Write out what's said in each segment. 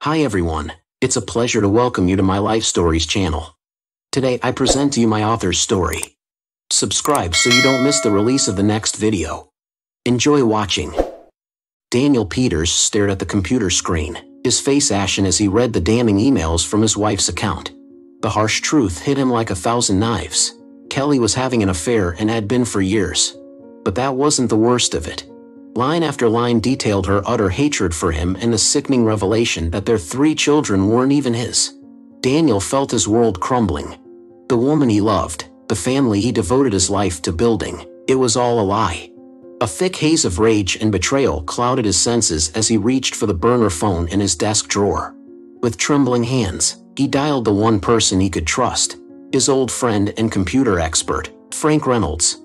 Hi everyone, it's a pleasure to welcome you to my Life Stories channel. Today I present to you my author's story. Subscribe so you don't miss the release of the next video. Enjoy watching. Daniel Peters stared at the computer screen, his face ashen as he read the damning emails from his wife's account. The harsh truth hit him like 1,000 knives. Kelly was having an affair and had been for years. But that wasn't the worst of it. Line after line detailed her utter hatred for him and the sickening revelation that their 3 children weren't even his. Daniel felt his world crumbling. The woman he loved, the family he devoted his life to building, it was all a lie. A thick haze of rage and betrayal clouded his senses as he reached for the burner phone in his desk drawer. With trembling hands, he dialed the one person he could trust, his old friend and computer expert, Frank Reynolds.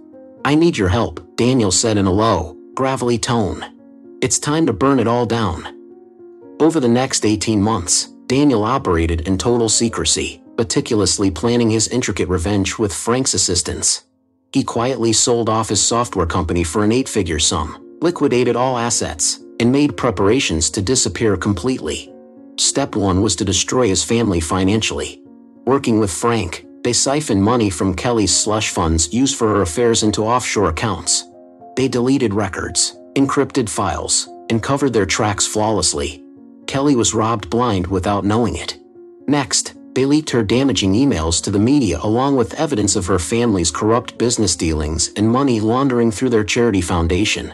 "I need your help," Daniel said in a low, gravelly tone. "It's time to burn it all down." Over the next 18 months, Daniel operated in total secrecy, meticulously planning his intricate revenge with Frank's assistance. He quietly sold off his software company for an 8-figure sum, liquidated all assets, and made preparations to disappear completely. Step 1 was to destroy his family financially. Working with Frank, they siphoned money from Kelly's slush funds used for her affairs into offshore accounts. They deleted records, encrypted files, and covered their tracks flawlessly. Kelly was robbed blind without knowing it. Next, they leaked her damaging emails to the media along with evidence of her family's corrupt business dealings and money laundering through their charity foundation.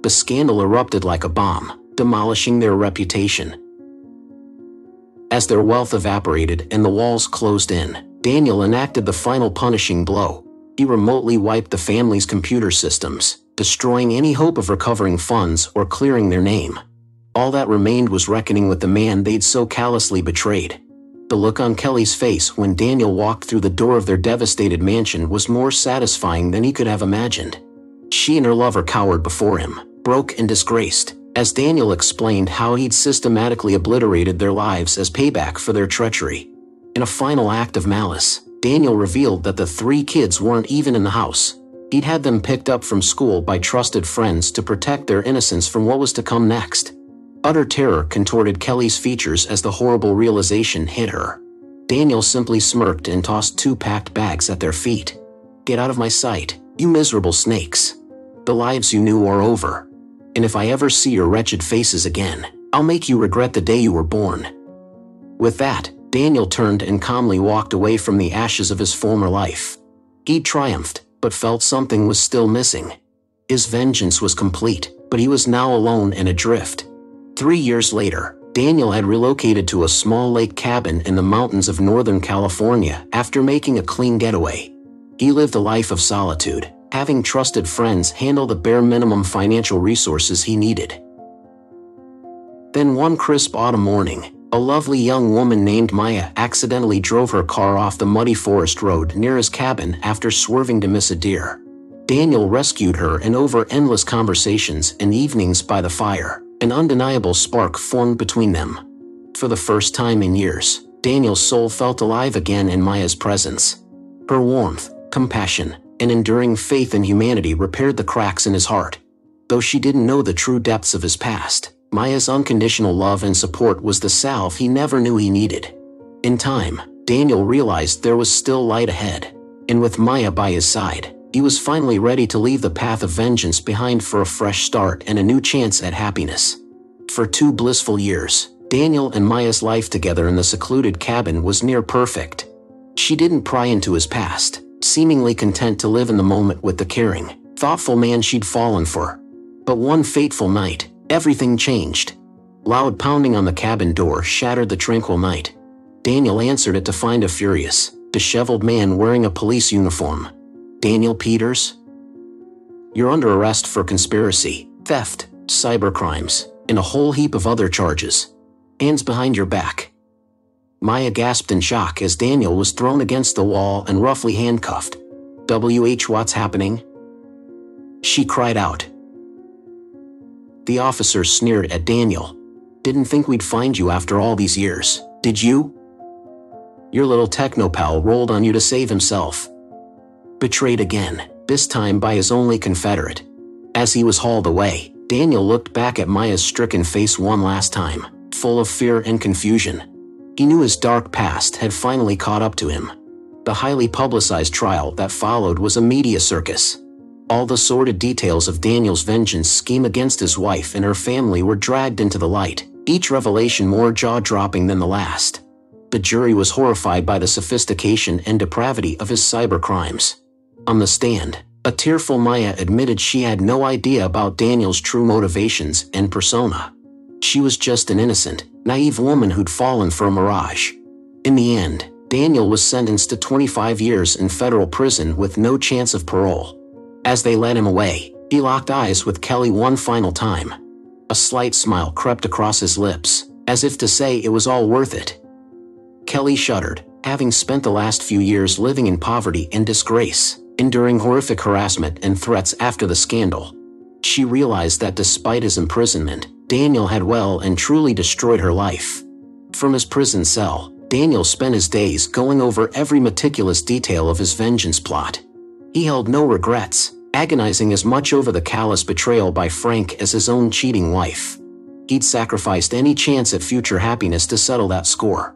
The scandal erupted like a bomb, demolishing their reputation. As their wealth evaporated and the walls closed in, Daniel enacted the final punishing blow. He remotely wiped the family's computer systems, destroying any hope of recovering funds or clearing their name. All that remained was reckoning with the man they'd so callously betrayed. The look on Kelly's face when Daniel walked through the door of their devastated mansion was more satisfying than he could have imagined. She and her lover cowered before him, broke and disgraced, as Daniel explained how he'd systematically obliterated their lives as payback for their treachery. In a final act of malice, Daniel revealed that the 3 kids weren't even in the house. He'd had them picked up from school by trusted friends to protect their innocence from what was to come next. Utter terror contorted Kelly's features as the horrible realization hit her. Daniel simply smirked and tossed 2 packed bags at their feet. "Get out of my sight, you miserable snakes. The lives you knew are over. And if I ever see your wretched faces again, I'll make you regret the day you were born." With that, Daniel turned and calmly walked away from the ashes of his former life. He'd triumphed, but felt something was still missing. His vengeance was complete, but he was now alone and adrift. 3 years later, Daniel had relocated to a small lake cabin in the mountains of Northern California after making a clean getaway. He lived a life of solitude, having trusted friends handle the bare minimum financial resources he needed. Then one crisp autumn morning, a lovely young woman named Maya accidentally drove her car off the muddy forest road near his cabin after swerving to miss a deer. Daniel rescued her, and over endless conversations and evenings by the fire, an undeniable spark formed between them. For the first time in years, Daniel's soul felt alive again in Maya's presence. Her warmth, compassion, and enduring faith in humanity repaired the cracks in his heart. Though she didn't know the true depths of his past, Maya's unconditional love and support was the salve he never knew he needed. In time, Daniel realized there was still light ahead, and with Maya by his side, he was finally ready to leave the path of vengeance behind for a fresh start and a new chance at happiness. For 2 blissful years, Daniel and Maya's life together in the secluded cabin was near perfect. She didn't pry into his past, seemingly content to live in the moment with the caring, thoughtful man she'd fallen for. But one fateful night, everything changed. Loud pounding on the cabin door shattered the tranquil night. Daniel answered it to find a furious, disheveled man wearing a police uniform. "Daniel Peters? You're under arrest for conspiracy, theft, cybercrimes, and a whole heap of other charges. Hands behind your back." Maya gasped in shock as Daniel was thrown against the wall and roughly handcuffed. "What's happening?" she cried out. The officer sneered at Daniel. "Didn't think we'd find you after all these years, did you? Your little technopal rolled on you to save himself." Betrayed again, this time by his only Confederate. As he was hauled away, Daniel looked back at Maya's stricken face one last time. full of fear and confusion. He knew his dark past had finally caught up to him. The highly publicized trial that followed was a media circus. All the sordid details of Daniel's vengeance scheme against his wife and her family were dragged into the light, each revelation more jaw-dropping than the last. The jury was horrified by the sophistication and depravity of his cybercrimes. On the stand, a tearful Maya admitted she had no idea about Daniel's true motivations and persona. She was just an innocent, naive woman who'd fallen for a mirage. In the end, Daniel was sentenced to 25 years in federal prison with no chance of parole. As they led him away, he locked eyes with Kelly one final time. A slight smile crept across his lips, as if to say it was all worth it. Kelly shuddered, having spent the last few years living in poverty and disgrace, enduring horrific harassment and threats after the scandal. She realized that despite his imprisonment, Daniel had well and truly destroyed her life. From his prison cell, Daniel spent his days going over every meticulous detail of his vengeance plot. He held no regrets, agonizing as much over the callous betrayal by Frank as his own cheating wife. He'd sacrificed any chance at future happiness to settle that score.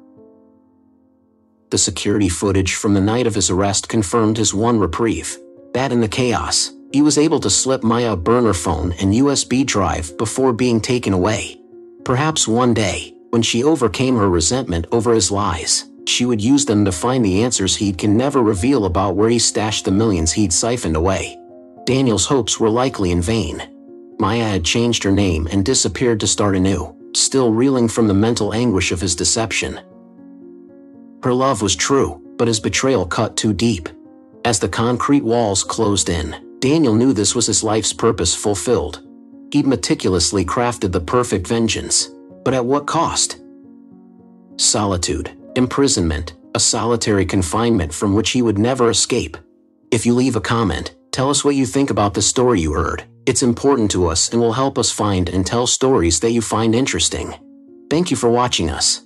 The security footage from the night of his arrest confirmed his one reprieve, that in the chaos, he was able to slip Maya a burner phone and USB drive before being taken away. Perhaps one day, when she overcame her resentment over his lies, she would use them to find the answers he can never reveal about where he stashed the millions he'd siphoned away. Daniel's hopes were likely in vain. Maya had changed her name and disappeared to start anew, still reeling from the mental anguish of his deception. Her love was true, but his betrayal cut too deep. As the concrete walls closed in, Daniel knew this was his life's purpose fulfilled. He'd meticulously crafted the perfect vengeance, but at what cost? Solitude, imprisonment, a solitary confinement from which he would never escape. If you leave a comment, tell us what you think about the story you heard. It's important to us and will help us find and tell stories that you find interesting. Thank you for watching us.